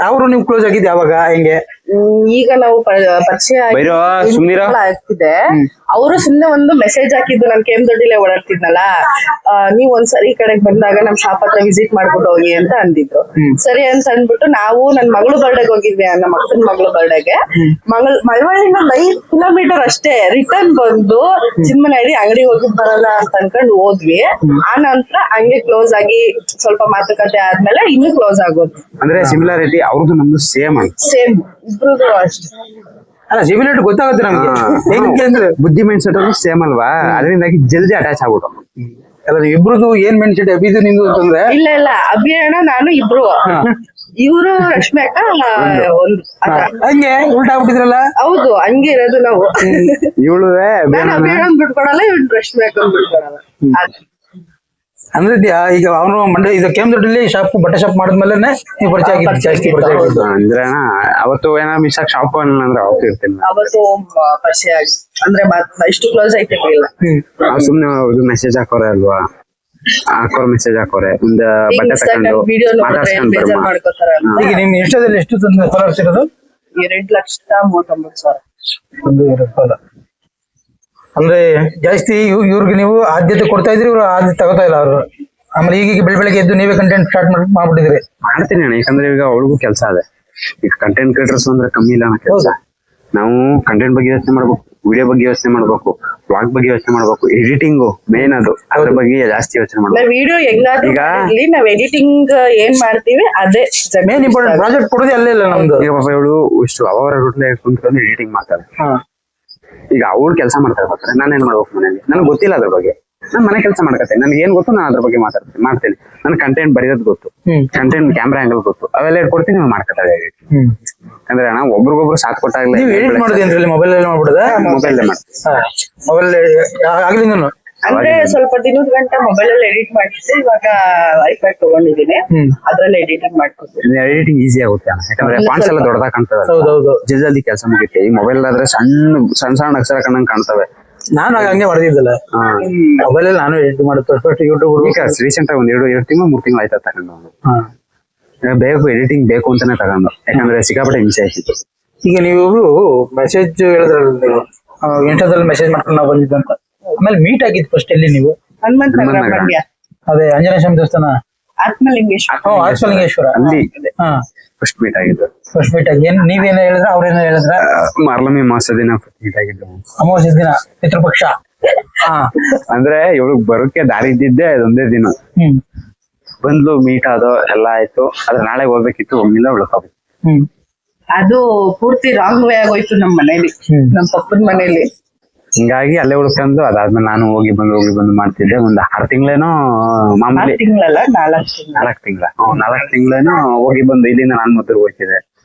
ಅವರು ನೀವು ಕ್ಲೋಸ್ ಆಗಿದ್ದು ಯಾವಾಗ ಹೆಂಗೆ? ಈಗ ನಾವು ಪರಿಚಯ ಆಗ್ತಿದೆ. ಅವರು ಸುಮ್ನೆ ಒಂದು ಮೆಸೇಜ್ ಹಾಕಿದ್ದು, ನಾನು ಕೆಮ್ಮದೊಡ್ಡಿಲೆ ಓಡಾಡ್ತಿದ್ನಲ್ಲ, ನೀವ್ ಒಂದ್ಸರಿ ಈ ಕಡೆಗೆ ಬಂದಾಗ ನಮ್ ಶಾಪ್ ಹತ್ರ ವಿಸಿಟ್ ಮಾಡ್ಬಿಟ್ಟು ಹೋಗಿ ಅಂತ ಅಂದಿದ್ರು. ಸರಿ ಅಂತ ಅಂದ್ಬಿಟ್ಟು ನಾವು ನನ್ ಮಗಳು ಬರ್ಡೇಗೆ ಹೋಗಿದ್ವಿ. ನಮ್ಮ ಅಕ್ಕನ ಮಗಳು ಬರ್ಡೇಗೆ ಮಳವಳ್ಳಿನ 5 ಕಿಲೋಮೀಟರ್ ಅಷ್ಟೇ. ರಿಟರ್ನ್ ಬಂದು ಚಿಮ್ಮನಹಳ್ಳಿ ಅಂಗಡಿ ಹೋಗಿ ಬರಲ್ಲ ಅಂತ ಅನ್ಕೊಂಡ್ ಹೋದ್ವಿ. ಆ ನಂತರ ಹಂಗೆ ಕ್ಲೋಸ್ ಆಗಿ ಸ್ವಲ್ಪ ಮಾತುಕತೆ ಆದ್ಮೇಲೆ ಇನ್ನೂ ಕ್ಲೋಸ್ ಆಗೋದು. ಅಂದ್ರೆ ಸಿಮಿಲಾರಿಟಿ ಅವ್ರದ್ದು ನಮ್ದು ಸೇಮ್ ಇಬ್ರದ್ದು ಅಷ್ಟೇ. ಅಲ್ಲ ಸಿಮಿಲಾರಿಟಿ ಗೊತ್ತಾಗುತ್ತೆ ನಮ್ಗೆ. ಹೆಂಗೆ ಅಂದ್ರೆ ಬುದ್ಧಿ ಮೈಂಡ್ ಸೆಟ್ ಸೇಮ್ ಅಲ್ವಾ, ಅದರಿಂದಾಗಿ ಜಲ್ದಿ ಅಟ್ಯಾಚ್ ಆಗ್ಬಿಟ್ಟು. ಅಲ್ಲ ಇಬ್ರದ್ದು ಏನ್ ಮೈಂಡ್ ಸೆಟ್ ಅಭಿದು ನಿಂದು ಅಂತಂದ್ರೆ? ಇಲ್ಲ ಅಭಿ ಅಣ್ಣ ನಾನು ಇಬ್ರು, ಇವರು ರಶ್ಮಿ ಅಕ್ಕ ಒಂದು ಹಂಗೆ ಉಲ್ಟಾ ಆಗ್ಬಿಟ್ಟಿದ್ರಲ್ಲ. ಹೌದು ಹಂಗೆ ಇರೋದು ನಾವು. ಇವಳು ಅಭಿ ಅಣ್ಣ ಬಿಟ್ಕೊಡಲ್ಲ, ಇವ್ರು ರಶ್ಮಿ ಅಕ್ಕ ಬಿಟ್ಕೊಡಲ್ಲ. ಅಂದ್ರೆ ಈಗ ಅವನು ಮಂಡ್ಯ ಇದು ಕೆಮ್ಮದೊಡ್ಡಲ್ಲಿ ಶಾಪ್ ಬಟ್ಟೆ ಶಾಪ್ ಮಾಡಿದ್ಮೇಲೆ ನೀವು ಪರಿಚಯ ಆಗಿದ್ದು ಜಾಸ್ತಿ ಪರಿಚಯ ಆಗಿದ್ದು. ಅಂದ್ರೆ ಅವತ್ತು ಏನೋ ಮಿಸ್ ಆಗಿ ಶಾಪ್ ಅಂದ್ರೆ ಅವತ್ತು ಇರ್ತೀನಿ. ಅವತ್ತು ಪರಿಚಯ ಆಗಿ ಅಂದ್ರೆ ಇಷ್ಟು ಕ್ಲೋಸ್ ಆಯ್ತಿರ್ಲಿಲ್ಲ. ಸುಮ್ನೆ ಮೆಸೇಜ್ ಹಾಕೋರೆ ಅಲ್ವಾ, ಮೆಸೇಜ್ ಹಾಕೋರೆ ಒಂದು ಬಟ್ಟೆ ತಗೊಂಡು ಈಗ ನಿಮ್ ಇನ್ಸ್ಟಾದಲ್ಲಿ ಎಷ್ಟು ಫಾಲೋವರ್ಸ್ ಇರೋದು? 2,39,000. ಅಂದ್ರೆ ಜಾಸ್ತಿ ಇವ್ರಿಗೆ ನೀವು ಆದ್ಯತೆ ಕೊಡ್ತಾ ಇದ್ರಿ, ಇವ್ರು ಆದ್ಯತೆ ತಗೋತಾ ಇಲ್ಲ ಅವ್ರು. ಆಮೇಲೆ ಈಗ ಬೆಳಗ್ಗೆ ಎದ್ದು ನೀವೇ ಕಂಟೆಂಟ್ ಸ್ಟಾರ್ಟ್ ಮಾಡ್ಬಿಟ್ಟಿದ್ರಿ. ಮಾಡ್ತೀನಿ ಅಣ್ಣ, ಯಾಕಂದ್ರೆ ಈಗ ಅವಳಿಗೂ ಕೆಲಸ ಅದೇ. ಈಗ ಕಂಟೆಂಟ್ ಕ್ರಿಯೇಟರ್ಸ್ ಅಂದ್ರೆ ಕಮ್ಮಿ ಇಲ್ಲ ಕೆಲಸ. ನಾವು ಕಂಟೆಂಟ್ ಬಗ್ಗೆ ಯೋಚನೆ ಮಾಡ್ಬೇಕು, ವಿಡಿಯೋ ಬಗ್ಗೆ ಯೋಚನೆ ಮಾಡ್ಬೇಕು, ವ್ಲಾಗ್ ಬಗ್ಗೆ ಯೋಚನೆ ಮಾಡ್ಬೇಕು, ಎಡಿಟಿಂಗ್ ಮೇನ್ ಅದ್ರ ಬಗ್ಗೆ ಜಾಸ್ತಿ ಯೋಚನೆ ಮಾಡ್ಬೇಕು. ವಿಡಿಯೋ ಈಗ ನಾವ್ ಎಡಿಟಿಂಗ್ ಏನ್ ಮಾಡ್ತೀವಿ ಅದೇ ಮೇನ್ ಇಂಪಾರ್ಟೆಂಟ್. ಪ್ರಾಜೆಕ್ಟ್ ಕೊಡೋದೇ ಅಲ್ಲೇ ಇಲ್ಲ ನಮ್ದು. ಈಗ ಪಾಪ ಇವಳು ಇಷ್ಟು ಅವರ ರೂಟ್ಲೆ ಕುಂತ್ಕೊಂಡು ಎಡಿಟಿಂಗ್ ಮಾಡ್ತಾರೆ. ಈಗ ಅವ್ರು ಕೆಲಸ ಮಾಡ್ತಾ ಇರ್ತಾರೆ, ನಾನೇನ್ ಮಾಡ್ಬೇಕು ಮನೇಲಿ? ನನ್ಗೆ ಗೊತ್ತಿಲ್ಲ ಅದ್ರ ಬಗ್ಗೆ. ನಾನ್ ಮನೆ ಕೆಲಸ ಮಾಡ್ಕತ್ತೆ, ನನ್ಗೆ ಏನ್ ಗೊತ್ತು ನಾನು ಅದ್ರ ಬಗ್ಗೆ ಮಾಡ್ತೇನೆ. ನನ್ ಕಂಟೆಂಟ್ ಬರೆಯೋದ್ ಗೊತ್ತು, ಕಂಟೆಂಟ್ ಕ್ಯಾಮ್ರಾ ಆಂಗಲ್ ಗೊತ್ತು, ಅವೆಲ್ಲ ಇಟ್ಕೊಡ್ತೀನಿ, ನಾನು ಮಾಡ್ಕೊತಾರೆ. ಅಂದ್ರೆ ಅಣ್ಣ ಒಬ್ರಿಗೊಬ್ರು ಸಾಥ್ ಕೊಟ್ಟಾಗ್ಲೇ ಮೊಬೈಲ್ ಮಾಡ್ಬಿಡದ? ಮೊಬೈಲ್ ಮೊಬೈಲ್ ಆಗ್ಲಿಂದ ಅಂದ್ರೆ ಸ್ವಲ್ಪ ದಿನದ ಗಂಟ ಮೊಬೈಲ್ ಅಲ್ಲಿ ಎಡಿಟ್ ಮಾಡ್ತಿದ್ದೆ. ಇವಾಗ ಐಪ್ಯಾಡ್ ತಗೊಂಡಿದ್ದೀನಿ, ಅದ್ರಲ್ಲಿ ಎಡಿಟಿಂಗ್ ಮಾಡ್ಕೊತೀನಿ. ಎಡಿಟಿಂಗ್ ಈಸಿ ಆಗುತ್ತೆ ಯಾಕಂದ್ರೆ ಫಾಂಟ್ಸ್ ಎಲ್ಲ ದೊಡ್ಡದಾಗ ಕಾಣ್ತವೆ, ಜಲ್ದಿ ಕೆಲಸ ಮುಗಿತೆ. ಈ ಮೊಬೈಲ್ ಆದ್ರೆ ಸಣ್ಣ ಅಕ್ಷರ ಕಂಡಂಗ್ ಕಾಣ್ತವೆ. ನಾನು ಹಂಗೆ ಮಾಡ್ತಿದ್ದಲ್ಲ ಮೊಬೈಲ್ ಅಲ್ಲಿ, ನಾನು ಎಡಿಟ್ ಮಾಡುತ್ತೆ ಯೂಟ್ಯೂಬ್. ಈಗ ರೀಸೆಂಟ್ ಆಗಿ 2 ತಿಂಗಳು 3 ತಿಂಗಳು ಆಯ್ತಾ ತಗೊಂಡು. ಬೇಕು ಎಡಿಟಿಂಗ್ ಬೇಕು ಅಂತಾನೆ ತಗೊಂಡು, ಯಾಕಂದ್ರೆ ಸಿಕ್ಕಾಪಟ್ಟೆ ಹಿಂಸೆ ಆಯ್ತಿತ್ತು. ಈಗ ನೀವು ಮೆಸೇಜ್ ಹೇಳಿದ್ರಲ್ಲ, ನೀವು ಇನ್ಸ್ಟಾದಲ್ಲಿ ಮೆಸೇಜ್ ಮಾಡ್ಕೊಂಡು ನಾವು ಬಂದಿದ್ದಂತ. ಆಮೇಲೆ ಮೀಟ್ ಆಗಿತ್ತು ಫಸ್ಟ್ ಎಲ್ಲಿ ನೀವು? ಅದೇ ಆಂಜನೇಯ ಸ್ವಾಮಿ ದೇವಸ್ಥಾನ, ಆತ್ಮಲಿಂಗೇಶ್ವರ ಅಲ್ಲಿ ಫಸ್ಟ್ ಮೀಟ್ ಆಗಿದ್ದು. ಫಸ್ಟ್ ಮೀಟ್ ಆಗಿ ನೀವೇನ ಹೇಳಿದ್ರ, ಅವ್ರೇನ ಹೇಳಿದ್ರ? ಮಾರ್ಲಮಿ ಮಾಸ ದಿನ ಮೀಟ್ ಆಗಿದ್ದು. ಅಮಾವಾಸ್ಯ ದಿನ ಪಿತೃಪಕ್ಷ. ಅಂದ್ರೆ ಇವಳಿಗೆ ಬರೋಕೆ ದಾರಿ ಇದ್ದಿದ್ದೆ ಅದೊಂದೇ ದಿನ. ಬಂದ್ಲು, ಮೀಟ್ ಆದೋ ಎಲ್ಲ ಆಯ್ತು. ಆದ್ರೆ ನಾಳೆ ಹೋಗ್ಬೇಕಿತ್ತು, ಒಮ್ಮಿಲ್ಲ ಉಳ್ಕೋಬೇಕು. ಅದು ಪೂರ್ತಿ ರಾಂಗ್ ವೇ ಆಗೋಯ್ತು ನಮ್ ಮನೇಲಿ, ನಮ್ ಪಪ್ಪನ ಮನೇಲಿ. ಹಿಂಗಾಗಿ ಅಲ್ಲೇ ಉಳ್ಕೊಂಡು ಅದಾದ್ಮೇಲೆ ನಾನು ಹೋಗಿ ಬಂದು ಮಾಡ್ತಿದ್ದೆ. ಒಂದ್ 6 ತಿಂಗಳೇನೋ ಮಾಮೂಲಿ, ತಿಂಗಳಲ್ಲ 4 ತಿಂಗಳು. 4 ತಿಂಗಳೇನೋ ಹೋಗಿ ಬಂದು ಇಲ್ಲಿಂದ ನಾನು ಮದ್ದೂರಿಗೆ ಹೋಗ್ತಿದ್ದೆ,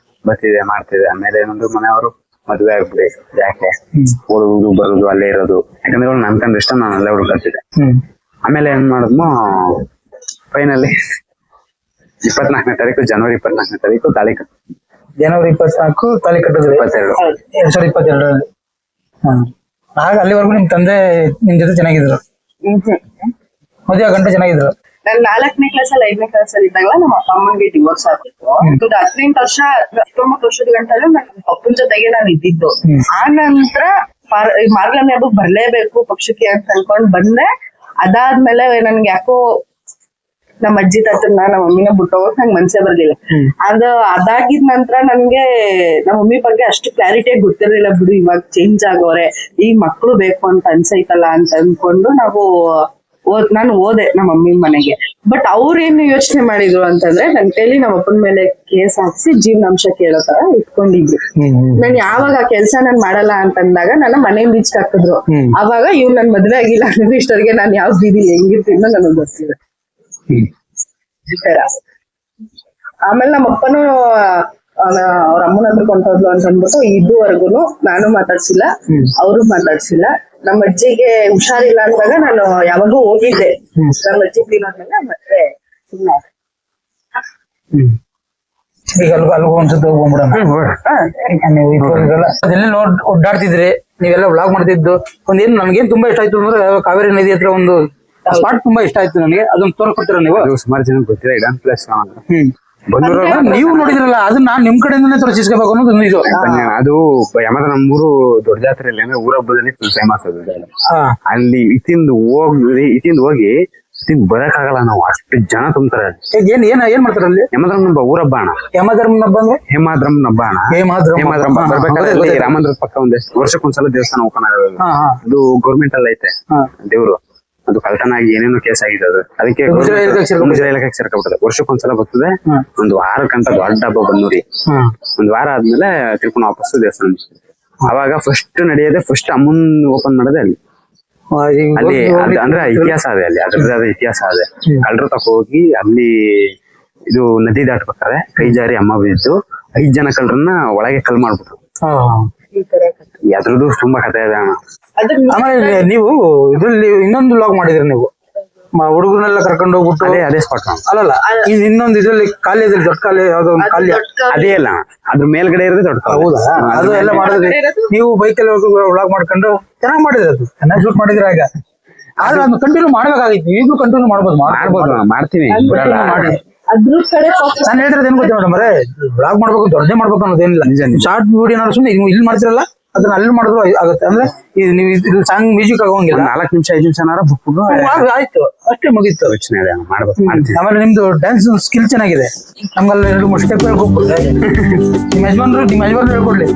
ಬರ್ತಿದ್ದೆ, ಮಾಡ್ತಿದ್ದೆ. ಆಮೇಲೆ ಏನಂದ್ರು ಮನೆಯವರು ಮದ್ವೆ ಆಗ್ಬಿಡಿ, ಯಾಕೆ ಹೋಗುದು ಬರುದು ಅಲ್ಲೇ ಇರೋದು, ಯಾಕಂದ್ರೆ ಅವ್ರು ನನ್ ಕಂಡ್ರೆ ಇಷ್ಟ, ನಾನು ಅಲ್ಲೇ ಹುಡ್ಕೊತಿದ್ದೆ. ಆಮೇಲೆ ಏನ್ ಮಾಡಿದ್ಮೋ ಫೈನಲಿ 24ನೇ ತಾರೀಕು, ಜನವರಿ 24ನೇ ತಾರೀಕು ತಾಳಿ ಕಟ್ಟ. ಜನವರಿ 24 ತಾಳಿ ಕಟ್ಟಿದ್ರಿ 2022. ಆಗ ಅಲ್ಲಿವರೆಗೂ ನಿಮ್ ತಂದೆ ನಿಮ್ ಜೊತೆ ಚೆನ್ನಾಗಿದ್ರು, ಮದುವೆ ಗಂಟೆ ಚೆನ್ನಾಗಿದ್ರು. ನಾನು 4ನೇ ಕ್ಲಾಸ್ ಅಲ್ಲಿ 5ನೇ ಕ್ಲಾಸ್ ಅಲ್ಲಿ ಇದ್ದಾಗ ನಮ್ಮ ಅಪ್ಪ ಅಮ್ಮನಿಗೆ ಡಿವೋರ್ಸ್ ಆಗ್ಬಿಟ್ಟು 18 ವರ್ಷ 19 ವರ್ಷದ ಗಂಟೆ ನನ್ನ ಅಪ್ಪನ ಜೊತೆಗೆ ನಾನು ಇದ್ದಿದ್ದು. ಆ ನಂತರ ಮಾರ್ಗನೇ ಹಬ್ಬಕ್ಕೆ ಬರ್ಲೇಬೇಕು ಪಕ್ಷಕ್ಕೆ ಅಂತ ಅನ್ಕೊಂಡ್ ಬಂದೆ. ಅದಾದ್ಮೇಲೆ ನನ್ಗೆ ಯಾಕೋ ನಮ್ಮ ಅಜ್ಜಿ ತಾತನ್ನ ನಮ್ಮ ಮಮ್ಮಿನ ಬಿಟ್ಟು ಹೋಗಕ್ ನಂಗೆ ಮನ್ಸೇ ಬರ್ಲಿಲ್ಲ. ಅದಾಗಿದ ನಂತರ ನನ್ಗೆ ನಮ್ಮ ಮಮ್ಮಿ ಬಗ್ಗೆ ಅಷ್ಟು ಕ್ಲಾರಿಟಿ ಗೊತ್ತಿರ್ಲಿಲ್ಲ. ಬಿಡು ಇವಾಗ ಚೇಂಜ್ ಆಗೋರೆ, ಈ ಮಕ್ಳು ಬೇಕು ಅಂತ ಅನ್ಸೈತಲ್ಲ ಅಂತ ಅನ್ಕೊಂಡು ನಾನು ಓದೆ ನಮ್ಮ ಮಮ್ಮಿ ಮನೆಗೆ. ಬಟ್ ಅವ್ರೇನು ಯೋಚನೆ ಮಾಡಿದ್ರು ಅಂತಂದ್ರೆ ನನ್ ಕೈಲಿ ನಮ್ಮ ಅಪ್ಪನ ಮೇಲೆ ಕೇಸ್ ಹಾಕ್ಸಿ ಜೀವನಾಂಶ ಕೇಳೋ ತರ ಇಟ್ಕೊಂಡಿದ್ರು. ನಾನ್ ಯಾವಾಗ ಆ ಕೆಲ್ಸ ನಾನ್ ಮಾಡಲ್ಲ ಅಂತಂದಾಗ ನನ್ನ ಮನೆ ಬೀಚ್ ಹಾಕಿದ್ರು. ಅವಾಗ ಇವ್ ನನ್ ಮದ್ವೆ ಆಗಿಲ್ಲ ಅಂದ್ರೆ ಇಷ್ಟವರೆಗೆ ನಾನ್ ಯಾವ ಬೀದಿಲಿ ಹೆಂಗಿರ್ತೀನೋ ನನಗ್ ಗೊತ್ತಿಲ್ಲ. ಈ ತರ ಆಮೇಲೆ ನಮ್ಮ ಅಪ್ಪನು ಅವ್ರ ಅಮ್ಮನ ಹತ್ರ ಕೊಂಡೋದ್ಲು ಅಂತ ಅಂದ್ಬಿಟ್ಟು ಇದುವರೆಗೂ ನಾನು ಮಾತಾಡ್ಸಿಲ್ಲ, ಅವರು ಮಾತಾಡ್ಸಿಲ್ಲ. ನಮ್ಮ ಅಜ್ಜಿಗೆ ಹುಷಾರಿಲ್ಲ ಅಂದಾಗ ನಾನು ಯಾವಾಗೂ ಹೋಗಿದ್ದೆ. ನಮ್ಮ ಅಜ್ಜಿ ತೀರೋದ್ಮೇಲೆ ಮತ್ತೆ ಸುಮ್ಮನೆ ಈಗ ಅಲ್ಗೂ ಒಂದ್ಸತಿ ಹೋಗ್ಬಿಡೋಣ. ಅದೆಲ್ಲ ಒಡ್ಡಾಡ್ತಿದ್ರಿ, ನೀವೆಲ್ಲ ವ್ಲಾಗ್ ಮಾಡ್ತಿದ್ದು. ಒಂದೇನು ನಮ್ಗೇನ್ ತುಂಬಾ ಇಷ್ಟ ಆಯ್ತು ಅಂದ್ರೆ ಕಾವೇರಿ ನದಿ ಹತ್ರ ಒಂದು ಸ್ಪಾಟ್ ತುಂಬಾ ಇಷ್ಟ ಆಯ್ತು ನನಗೆ. ಅದನ್ನ ತೋರ್ಕೊಡ್ತೀರಾ ನೀವು? ಸುಮಾರು ಜನ ಗೊತ್ತಿಲ್ಲ, ಇಡನ್ ಪ್ಲೇಸ್ ನೀವು ನೋಡಿದ್ರಲ್ಲ, ಅದನ್ನ ನಾನ್ ನಿಮ್ ಕಡೆಯಿಂದನೇ ತೋರಿಸ್ಕೋಬೇಕು ಅನ್ನೋದು ಇದು. ಅದು ಯಾಕಂದ್ರೆ ನಮ್ಮೂರು ದೊಡ್ಡ ಜಾತ್ರೆಯಲ್ಲಿ ಅಂದ್ರೆ ಊರ ಹಬ್ಬದಲ್ಲಿ ಫುಲ್ ಫೇಮಸ್ ಅದು. ಅಲ್ಲಿ ಇತ್ತಿಂದ ಹೋಗಿ ಬರಕ್ಕಾಗಲ್ಲ, ನಾವು ಅಷ್ಟು ಜನ ತುಂಬ್ತಾರೆ. ಏನ್ ಮಾಡ್ತಾರೆ ಅಲ್ಲಿ? ಯಮಧರ್ಮ ಹಬ್ಬ, ಊರ ಹಬ್ಬ ಅಣ್ಣ. ಯಮಧರ್ಮನ ಹಬ್ಬ ಅಂದ್ರೆ ಹೇಮಾದ್ರಮ್ನ ಹಬ್ಬ ಅಣ್ಣ. ಹೇಮಾದ್ರಮ್ ಬರ್ಬೇಕಾದ್ರೆ ರಾಮಂದ್ರ ಪಕ್ಕ ವರ್ಷಕ್ಕೊಂದ್ಸಲ ದೇವಸ್ಥಾನ ಓಪನ್ ಆಗೋದು. ಅದು ಗೌರ್ಮೆಂಟ್ ಅಲ್ಲಿ ಐತೆ ದೇವ್ರು. ಅದು ಕಳ್ತನ ಆಗಿ ಏನೇನೋ ಕೇಸ್ ಆಗಿದೆ. ಅದು ಅದಕ್ಕೆ ಮುಜರಾಯಿ ಇಲಾಖೆಗೆ ಸೇರ್ಕೊಬಿಟ್ಟದೆ. ವರ್ಷಕ್ಕೊಂದ್ಸಲ ಬರ್ತದೆ. ಒಂದು ವಾರಕ್ಕಂತ ದೊಡ್ಡ ಹಬ್ಬ ಬಂದೂರಿ. ಒಂದ್ ವಾರ ಆದ್ಮೇಲೆ ತಿಳ್ಕೊಂಡು ವಾಪಸ್ ದೇವಸ್ಥಾನ. ಅವಾಗ ಫಸ್ಟ್ ನಡೆಯೋದೆ, ಫಸ್ಟ್ ಅಮ್ಮನ್ ಓಪನ್ ಮಾಡೋದೇ ಅಲ್ಲಿ. ಅಲ್ಲಿ ಅಂದ್ರೆ ಇತಿಹಾಸ ಅದೇ, ಅಲ್ಲಿ ಅದ್ರದ್ದು ಅದೇ ಇತಿಹಾಸ ಅದೇ. ಕಳ್ಳರು ತಕ ಹೋಗಿ ಅಲ್ಲಿ ಇದು ನದಿ ದಾಟ್ಬೇಕಾದ್ರೆ ಕೈ ಜಾರಿ ಅಮ್ಮ ಬಿದ್ದು 5 ಜನ ಕಳ್ಳರನ್ನ ಒಳಗೆ ಕಲ್ ಮಾಡ್ಬಿಟ್ರು. ಅದ್ರದ್ದು ತುಂಬಾ ಕಥೆ ಇದೆ ಅಣ್ಣ. ಆಮೇಲೆ ನೀವು ಇದ್ರಲ್ಲಿ ಇನ್ನೊಂದು ವ್ಲಾಗ್ ಮಾಡಿದ್ರಿ ನೀವು, ಹುಡುಗರನ್ನೆಲ್ಲ ಕರ್ಕೊಂಡು ಹೋಗ್ಬಿಟ್ಟು. ಅದೇ ಸ್ಪಾಟ್ ಅಲ್ಲಲ್ಲ, ಇನ್ನೊಂದು ಇದ್ರಲ್ಲಿ ಕಾಲೇಜಲ್ಲಿ ದೊಡ್ಡ ಕಾಲೇ ಯಾವ್ದೋ ಒಂದು ಕಾಲೇ ಅದೇ ಅಲ್ಲ, ಅದ್ರ ಮೇಲ್ಗಡೆ ಇರೋದೇ ದೊಡ್ಡ. ಹೌದಾ? ಅದು ಎಲ್ಲ ಮಾಡಿದ್ರಿ ನೀವು, ಬೈಕಲ್ಲಿ ವ್ಲಾಗ್ ಮಾಡ್ಕೊಂಡು ಚೆನ್ನಾಗಿ ಮಾಡಿದ್ರಿ, ಅದು ಚೆನ್ನಾಗಿ ಶೂಟ್ ಮಾಡಿದ್ರಿ. ಆಗ ಆದ್ರೆ ಅದನ್ನ ಕಂಟಿನ್ಯೂ ಮಾಡ್ಬೇಕಾಗಿತ್ತು. ಈಗಲೂ ಕಂಟಿನ್ಯೂ ಮಾಡ್ಬೋದು, ಮಾಡ್ತೀವಿ. ಮಾಡಿ ನಾನು ಹೇಳಿದ್ರೆ ಏನ್ ಗೊತ್ತಾ ಮೇಡಮ್, ವ್ಲಾಗ್ ಮಾಡ್ಬೇಕು, ದೊಡ್ಡದೇ ಮಾಡ್ಬೇಕು ಅನ್ನೋದೇನಿಲ್ಲ. ಶಾರ್ಟ್ ವಿಡಿಯೋ ಸುಮ್ಮನೆ ಇಲ್ಲಿ ಮಾಡ್ತಿರಲ್ಲ, ಅದನ್ನ ಅಲ್ಲಿ ಮಾಡಿದ್ರು ಆಗುತ್ತೆ. ಅಂದ್ರೆ ನೀವು ಇದು ಸಾಂಗ್ ಮ್ಯೂಸಿಕ್ ಆಗೋಂಗಿಲ್ಲ. 4 ನಿಮಿಷ 5 ನಿಮಿಷನಾರ ಬುಕ್ ಆಯ್ತು, ಅಷ್ಟೇ ಮುಗೀತು. ಮಾಡ್ಬೇಕು. ಆಮೇಲೆ ನಿಮ್ದು ಡ್ಯಾನ್ಸ್ ಸ್ಕಿಲ್ ಚೆನ್ನಾಗಿದೆ. ನಮ್ಗೆಲ್ಲ 2-3 ಸ್ಟೆಪ್ ಹೇಳ್ಕೊಡ್ಬೋದು. ನಿಮ್ಮ ಯಜಮಾನ್ರು ಹೇಳ್ಕೊಡ್ಲಿ.